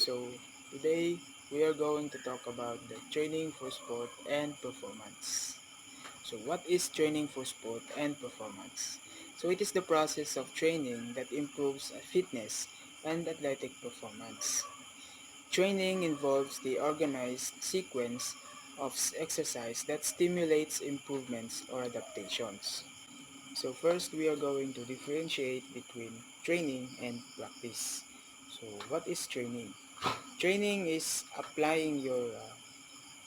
So today we are going to talk about the training for sport and performance. So what is training for sport and performance? So it is the process of training that improves fitness and athletic performance. Training involves the organized sequence of exercise that stimulates improvements or adaptations. So first we are going to differentiate between training and practice. So what is training? Training is applying your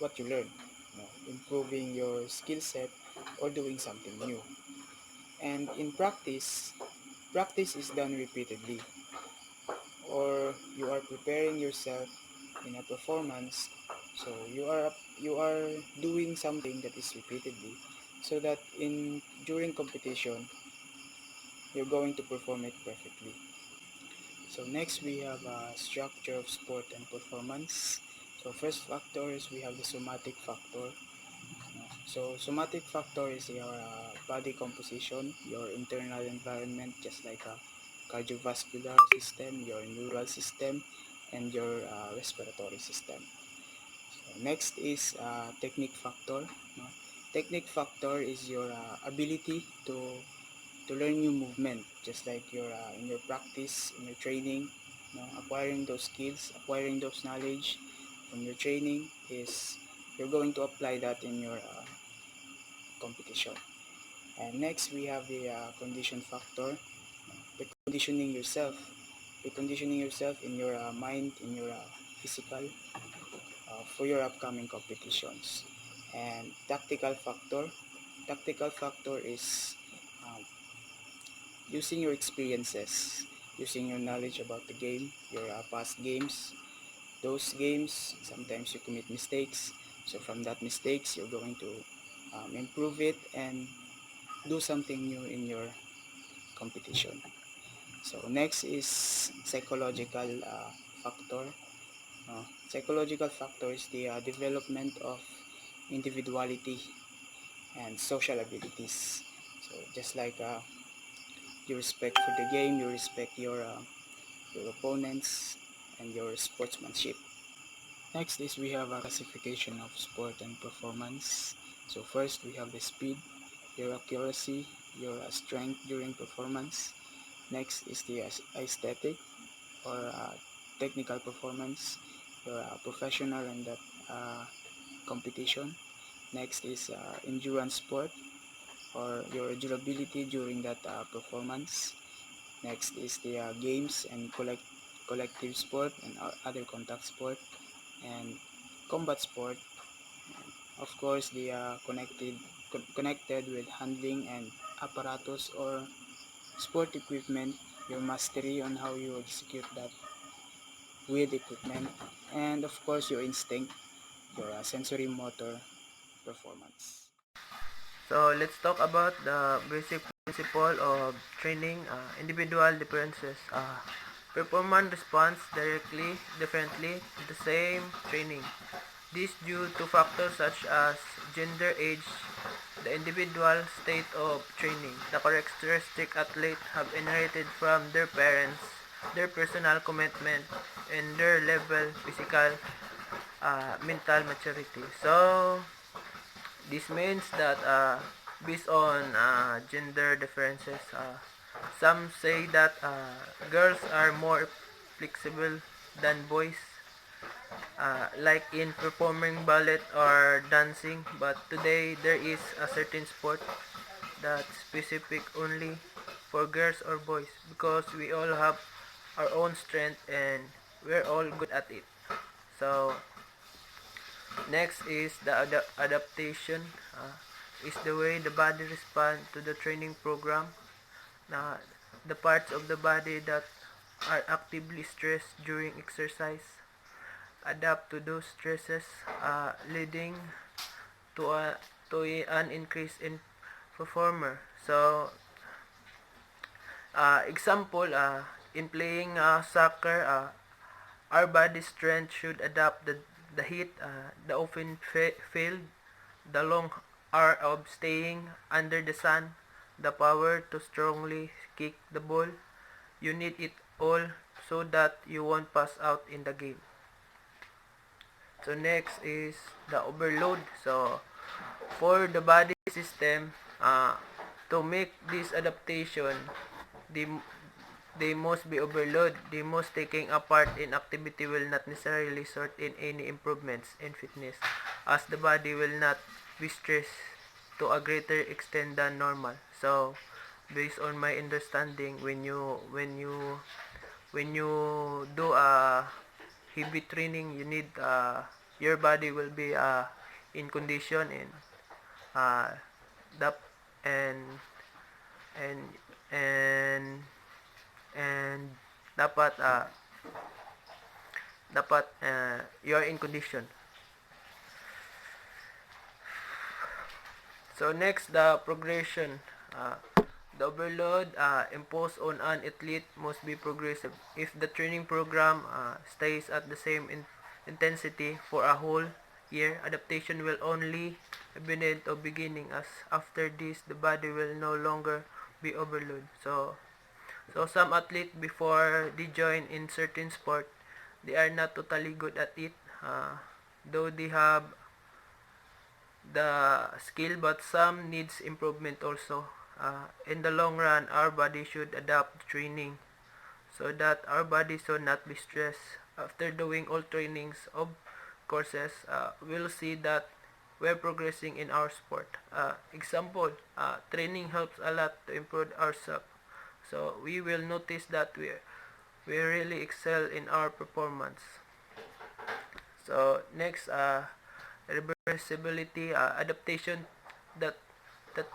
what you learn, improving your skill set or doing something new. And in practice, practice is done repeatedly, or you are preparing yourself in a performance. So you are doing something that is repeatedly, so that in during competition you're going to perform it perfectly. So next we have a structure of sport and performance. So first factor is we have the somatic factor. So somatic factor is your body composition, your internal environment, just like a cardiovascular system, your neural system, and your respiratory system. So next is technique factor. No? Technique factor is your ability to learn new movement, just like your in your practice, in your training, acquiring those skills, acquiring those knowledge from your training is you're going to apply that in your competition. And next we have the condition factor, reconditioning yourself, reconditioning yourself in your mind, in your physical, for your upcoming competitions. And tactical factor is um, using your experiences, using your knowledge about the game, your past games. Those games, sometimes you commit mistakes. So from that mistakes, you're going to improve it and do something new in your competition. So next is psychological factor. Psychological factor is the development of individuality and social abilities. So just like you respect for the game, you respect your opponents, and your sportsmanship. Next is we have a classification of sport and performance. So first we have the speed, your accuracy, your strength during performance. Next is the aesthetic or technical performance, your professional and that competition. Next is endurance sport or your durability during that performance. Next is the games and collective sport and other contact sport and combat sport. Of course, the connected with handling and apparatus or sport equipment, your mastery on how you execute that with equipment, and of course your instinct, your sensory motor performance. So let's talk about the basic principle of training. Individual differences. Performance responds directly, differently to the same training. This due to factors such as gender, age, the individual state of training, the characteristic athlete have inherited from their parents, their personal commitment, and their level physical, mental maturity. So this means that based on gender differences, some say that girls are more flexible than boys, like in performing ballet or dancing. But today there is a certain sport that's specific only for girls or boys because we all have our own strength and we're all good at it. So next is the adaptation. Is the way the body responds to the training program. Now, the parts of the body that are actively stressed during exercise adapt to those stresses, leading to an increase in performer. So, example, in playing soccer, our body strength should adapt the heat, the often failed, the long hour of staying under the sun, the power to strongly kick the ball. You need it all so that you won't pass out in the game. So next is the overload. So for the body system, to make this adaptation, they, they must be overload. They must taking a part in activity will not necessarily result in any improvements in fitness, as the body will not be stressed to a greater extent than normal. So based on my understanding, when you do a heavy training, you need your body will be in condition, and uh, dap and and and and dapat you're in condition. So next, the progression. The overload imposed on an athlete must be progressive. If the training program stays at the same intensity for a whole year, adaptation will only evident of beginning, as after this the body will no longer be overloaded. So some athletes before they join in certain sport, they are not totally good at it, though they have the skill, but some needs improvement also. In the long run, our body should adapt to training so that our body should not be stressed. After doing all trainings of courses, we'll see that we're progressing in our sport. Example, training helps a lot to improve ourselves. So we will notice that we really excel in our performance. So next, reversibility, adaptation that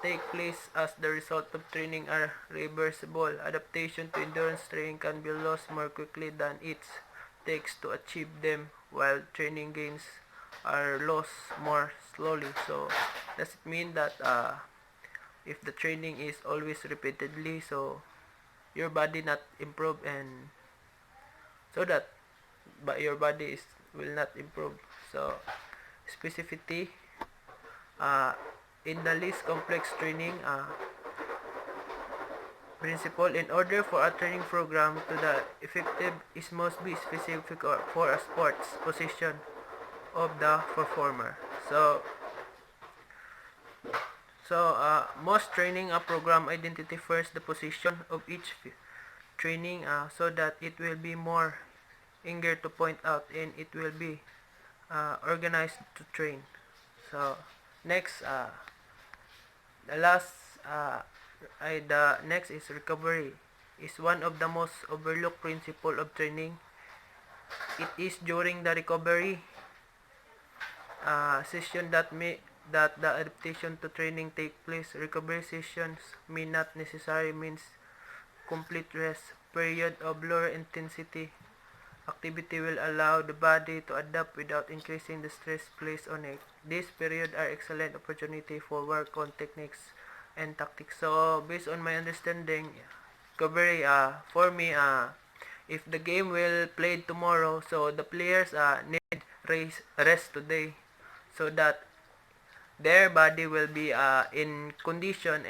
take place as the result of training are reversible. Adaptation to endurance training can be lost more quickly than it takes to achieve them, while training gains are lost more slowly. So does it mean that if the training is always repeatedly, so your body not improve, and so that but your body is will not improve. So specificity, uh, in the least complex training principle, in order for a training program to the effective, it must be specific for a sports position of the performer. So most training a program identify first the position of each training, so that it will be more eager to point out, and it will be organized to train. So next, the last the next is recovery. Is one of the most overlooked principle of training. It is during the recovery session that the adaptation to training take place. Recovery sessions may not necessarily means complete rest. Period of lower intensity activity will allow the body to adapt without increasing the stress placed on it. This period are excellent opportunity for work on techniques and tactics. So based on my understanding, recovery, for me, if the game will played tomorrow, so the players need rest today, so that their body will be in condition,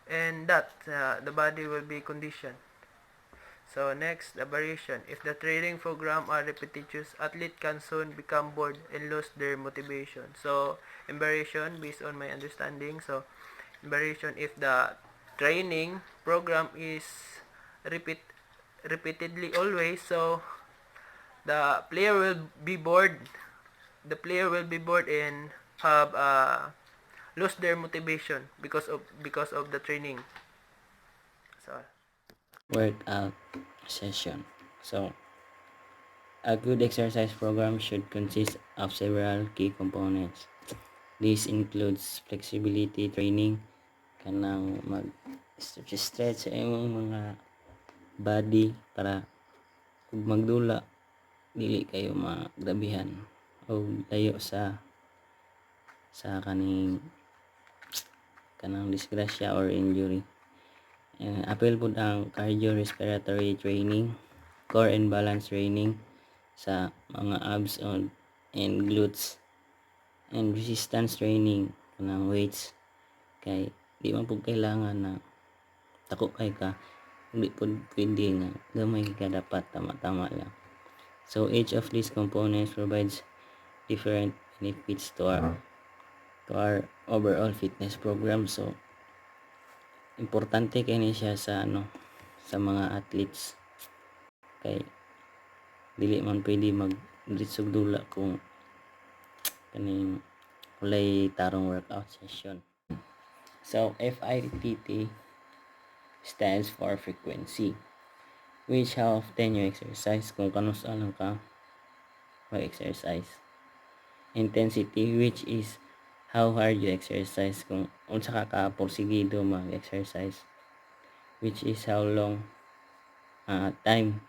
and that the body will be conditioned. So next, the variation. If the training program are repetitious, athlete can soon become bored and lose their motivation. So in variation, based on my understanding, so in variation, if the training program is repeat repeatedly always, so the player will be bored. The player will be bored and have lose their motivation because of the training. So Workout session. So, a good exercise program should consist of several key components. This includes flexibility training, kanang mag-stretch sa imong mga body para kung magdula dili kayo magrabihan o layo sa kanang disgrasya or injury. Apil po ang cardiorespiratory training, core and balance training sa mga abs and glutes, and resistance training kanang weights, kay di man po kailangan na tako kay ka Hindi po pwede nga gamay ka, dapat tama-tama lang. So each of these components provides different benefits to our overall fitness program. So importante kini siya sa sa mga athletes, kay dili man pwede mag ditsog dula kung kaning walay tarong workout session. So FITT stands for frequency, which how often you exercise, kung kanusa lang ka mag-exercise. Intensity, which is how hard you exercise, kung unsa ka porsigido mag-exercise. Which is how long time,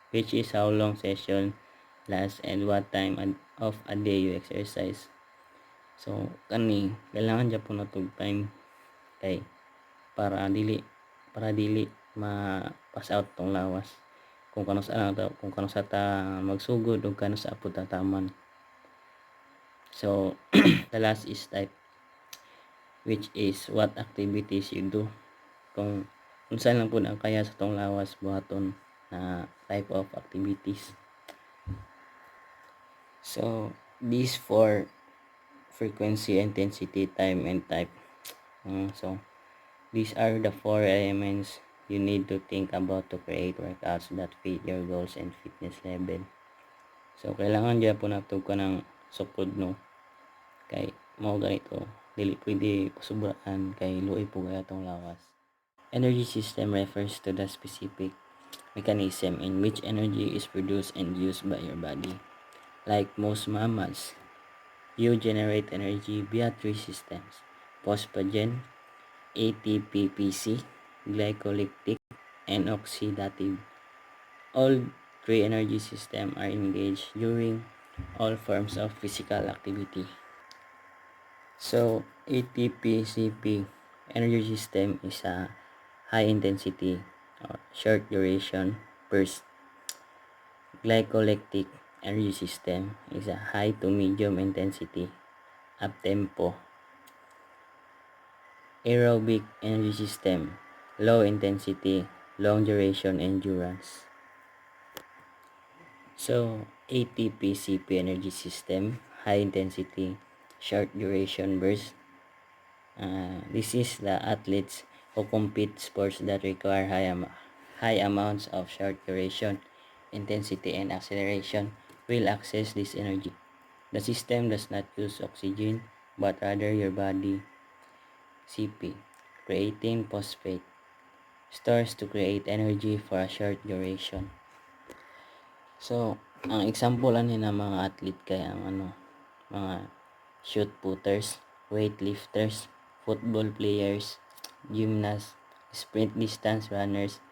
which is how long session lasts and what time of a day you exercise. So kani kailangan jud po natog time, kay para dili ma-pass out tong lawas, kung kanusa ta magsugod o kanusa pud ta taman. So the last is type, which is what activities you do, kung unsa lang pud ang kaya sa tong lawas buhaton na type of activities. So these four: frequency, intensity, time, and type. So these are the four elements you need to think about to create workouts that fit your goals and fitness level. So kailangan dyan po natog ka ng sukod, no, kay mao ganito, dili pwede pasubraan kay luoy po kaya tong lawas. Energy system refers to the specific mechanism in which energy is produced and used by your body. Like most mammals, you generate energy via three systems: phosphagen, ATPPC, glycolytic, and oxidative. All three energy systems are engaged during all forms of physical activity. So, ATPCP energy system is a high intensity or short duration burst. Glycolytic energy system is a high to medium intensity up tempo. Aerobic energy system, low intensity, long duration endurance. So, ATP-CP energy system, high intensity, short duration burst. This is the athletes who compete sports that require high amounts of short duration, intensity, and acceleration will access this energy. The system does not use oxygen, but rather your body CP, creatine phosphate, stores to create energy for a short duration. So, ang example ani na mga athlete kay ang mga shoot putters, weightlifters, football players, gymnasts, sprint distance runners,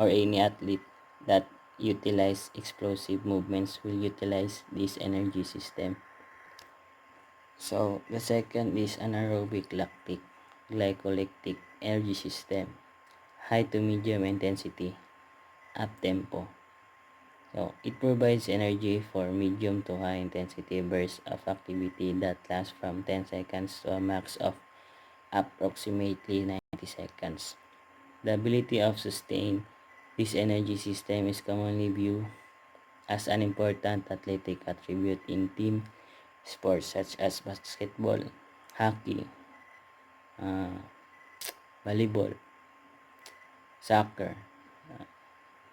or any athlete that utilize explosive movements will utilize this energy system. So, the second is anaerobic lactic glycolytic energy system, high to medium intensity, up tempo. So, it provides energy for medium to high intensity bursts of activity that last from 10 seconds to a max of approximately 90 seconds. The ability of sustain this energy system is commonly viewed as an important athletic attribute in team sports such as basketball, hockey, volleyball, soccer,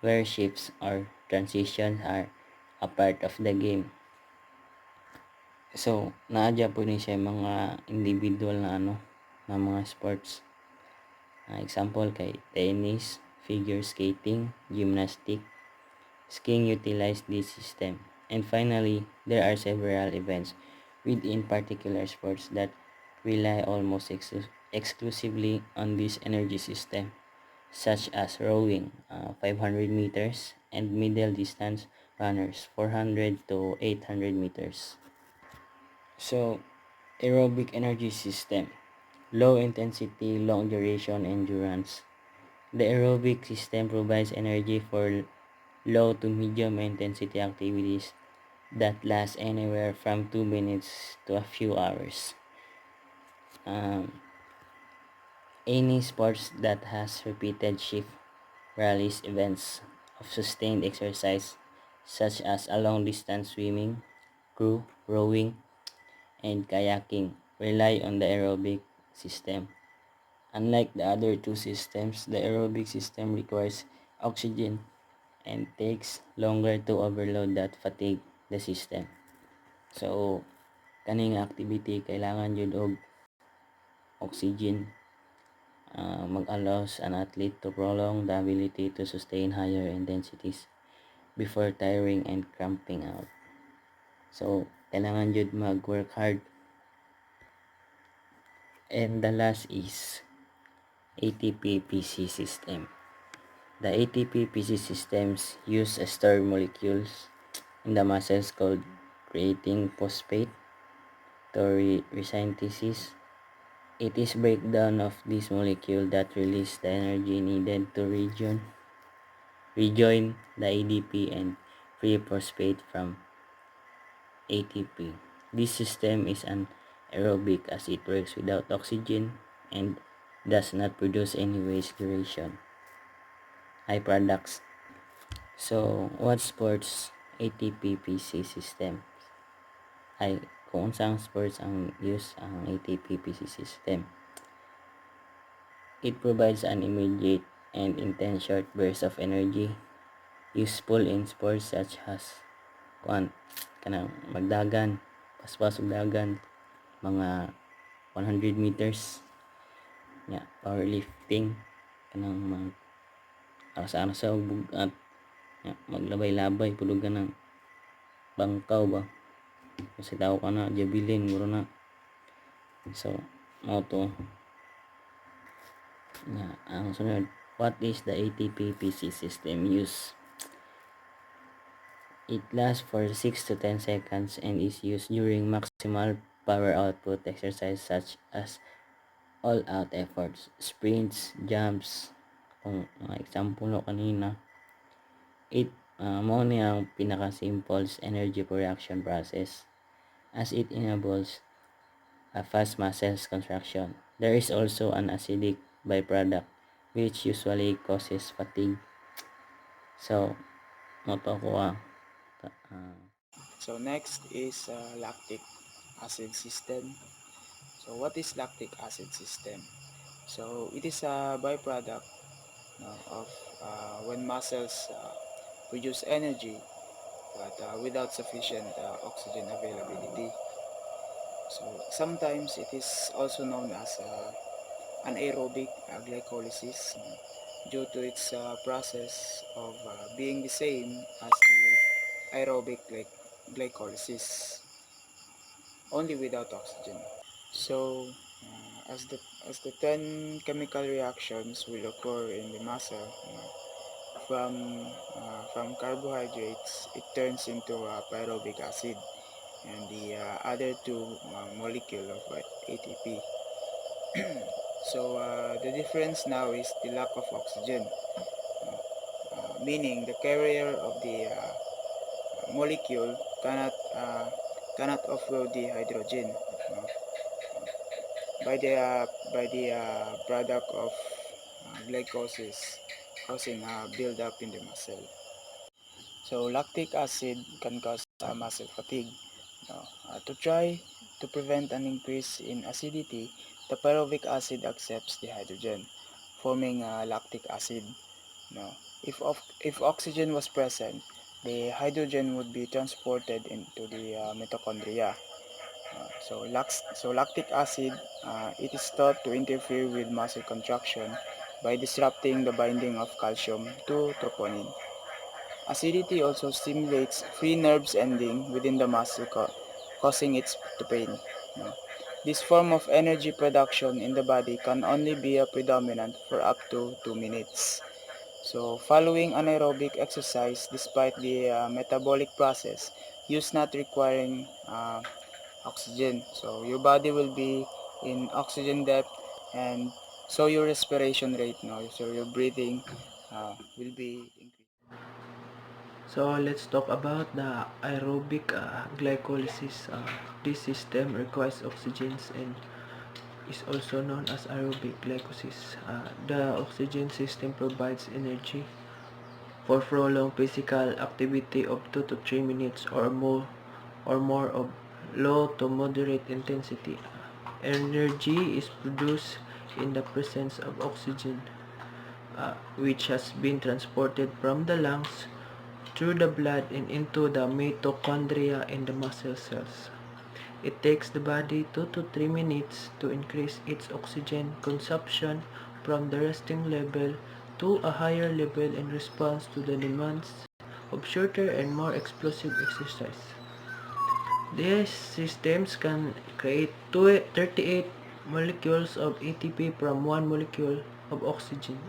where shifts or transitions are a part of the game. So, naadya po ni siya mga individual na na mga sports. Example kay tennis, figure skating, gymnastic, skiing utilize this system. And finally, there are several events within particular sports that rely almost exclusively on this energy system, such as rowing, 500 meters, and middle distance runners, 400 to 800 meters. So, aerobic energy system, low intensity, long duration endurance. The aerobic system provides energy for low to medium intensity activities that last anywhere from 2 minutes to a few hours. Any sports that has repeated shift rallies events of sustained exercise such as a long distance swimming, crew, rowing, and kayaking rely on the aerobic system. Unlike the other two systems, the aerobic system requires oxygen and takes longer to overload that fatigue the system. So, kaning activity kailangan jud og oxygen mag-allows an athlete to prolong the ability to sustain higher intensities before tiring and cramping out. So, kailangan jud mag-work hard. And the last is ATP-PC system. The ATP-PC systems use a stored molecules in the muscles called creatine phosphate to resynthesis. It is breakdown of this molecule that release the energy needed to rejoin the ADP and free phosphate from ATP. This system is anaerobic as it works without oxygen and does not produce any waste duration. High products. So, what sports ATP-PC system? Ay, kung unsang sports ang use ang ATP-PC system. It provides an immediate and intense short burst of energy useful in sports such as kanang magdagan, paspas og dagan, mga 100 meters, powerlifting, kanang arasa-arasa og bugat, maglabay-labay pudog ka ng bangkaw ba. Kasi tao ka na, javelin, guro na. So, mao to. Ang sunod, what is the ATP-PC system use? It lasts for 6 to 10 seconds and is used during maximal power output exercise such as all-out efforts, sprints, jumps, kung mga example no kanina. Mao ni ang pinaka-simple energy production process as it enables a fast muscles contraction. There is also an acidic byproduct which usually causes fatigue. So, moto ko So next is lactic acid system. So what is lactic acid system? So it is a byproduct of when muscles produce energy but without sufficient oxygen availability. So sometimes it is also known as anaerobic glycolysis due to its process of being the same as the aerobic glycolysis, only without oxygen. So as the 10 chemical reactions will occur in the muscle, from carbohydrates it turns into pyruvic acid and the other two molecule of ATP. So the difference now is the lack of oxygen, meaning the carrier of the molecule cannot offload the hydrogen by the product of glycosis, causing build up in the muscle. So lactic acid can cause muscle fatigue. To try to prevent an increase in acidity, the pyruvic acid accepts the hydrogen, forming lactic acid. No. If oxygen was present, the hydrogen would be transported into the mitochondria. So lactic acid, it is thought to interfere with muscle contraction by disrupting the binding of calcium to troponin. Acidity also stimulates free nerves ending within the muscle, causing it to pain. No. This form of energy production in the body can only be predominant for up to 2 minutes. So following anaerobic exercise, despite the metabolic process, use not requiring oxygen. So your body will be in oxygen depth, and so your respiration rate, no, so your breathing will be increased. So let's talk about the aerobic glycolysis. This system requires oxygen and is also known as aerobic glycolysis. The oxygen system provides energy for prolonged physical activity of 2 to 3 minutes or more of low to moderate intensity. Energy is produced in the presence of oxygen, which has been transported from the lungs through the blood and into the mitochondria in the muscle cells. It takes the body 2 to 3 minutes to increase its oxygen consumption from the resting level to a higher level in response to the demands of shorter and more explosive exercise. These systems can create 38 molecules of ATP from one molecule of oxygen.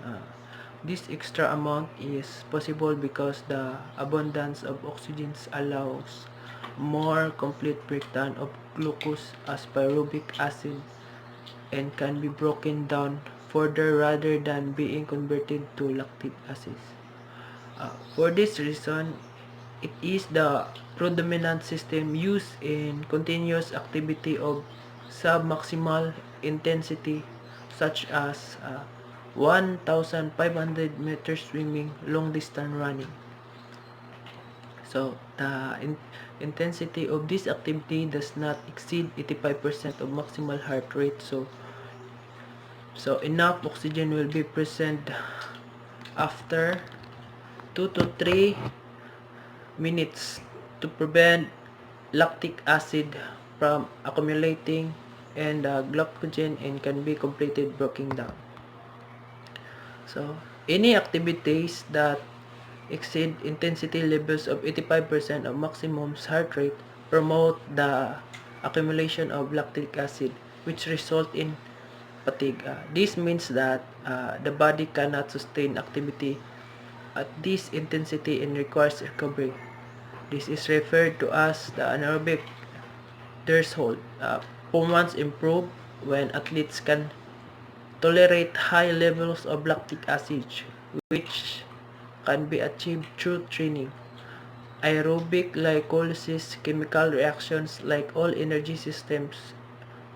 This extra amount is possible because the abundance of oxygen allows more complete breakdown of glucose as pyruvic acid and can be broken down further rather than being converted to lactic acid. For this reason, it is the predominant system used in continuous activity of submaximal intensity such as 1,500 meters swimming, long distance running. So, the intensity of this activity does not exceed 85% of maximal heart rate. So enough oxygen will be present after 2 to 3 minutes to prevent lactic acid from accumulating and glycogen and can be completely broken down. So, any activities that exceed intensity levels of 85% of maximum heart rate promote the accumulation of lactic acid, which result in fatigue. This means that the body cannot sustain activity at this intensity and requires recovery. This is referred to as the anaerobic threshold. Performance improve when athletes can tolerate high levels of lactic acid, which can be achieved through training. Aerobic glycolysis chemical reactions, like all energy systems,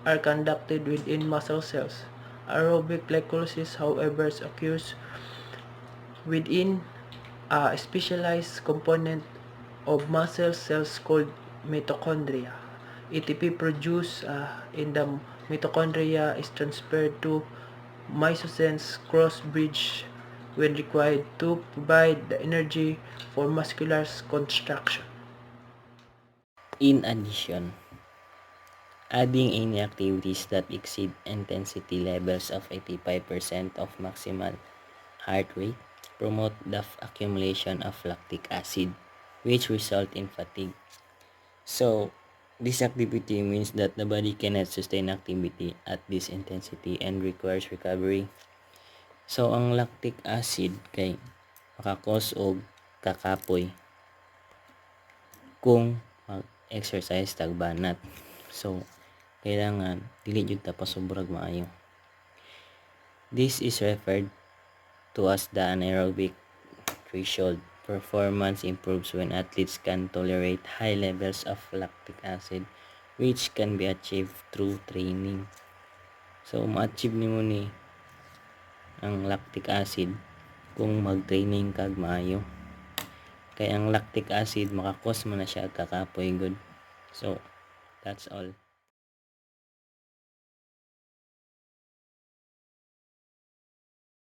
are conducted within muscle cells. Aerobic glycolysis, however, occurs within a specialized component of muscle cells called mitochondria. ATP produced in the mitochondria is transferred to myosin's cross-bridge when required to provide the energy for muscular contraction. In addition, adding any activities that exceed intensity levels of 85% of maximal heart rate promote the accumulation of lactic acid, which result in fatigue. So, this activity means that the body cannot sustain activity at this intensity and requires recovery. So, ang lactic acid kay makakos og kakapoy kung mag-exercise tagbanat. So, kailangan dili jud ta pasubrag maayo. This is referred to as the anaerobic threshold. Performance improves when athletes can tolerate high levels of lactic acid, which can be achieved through training. So, ma-achieve nimo ni ang lactic acid kung mag-training kag maayo. Kaya ang lactic acid makakos man na siya kakapoy good. So, that's all.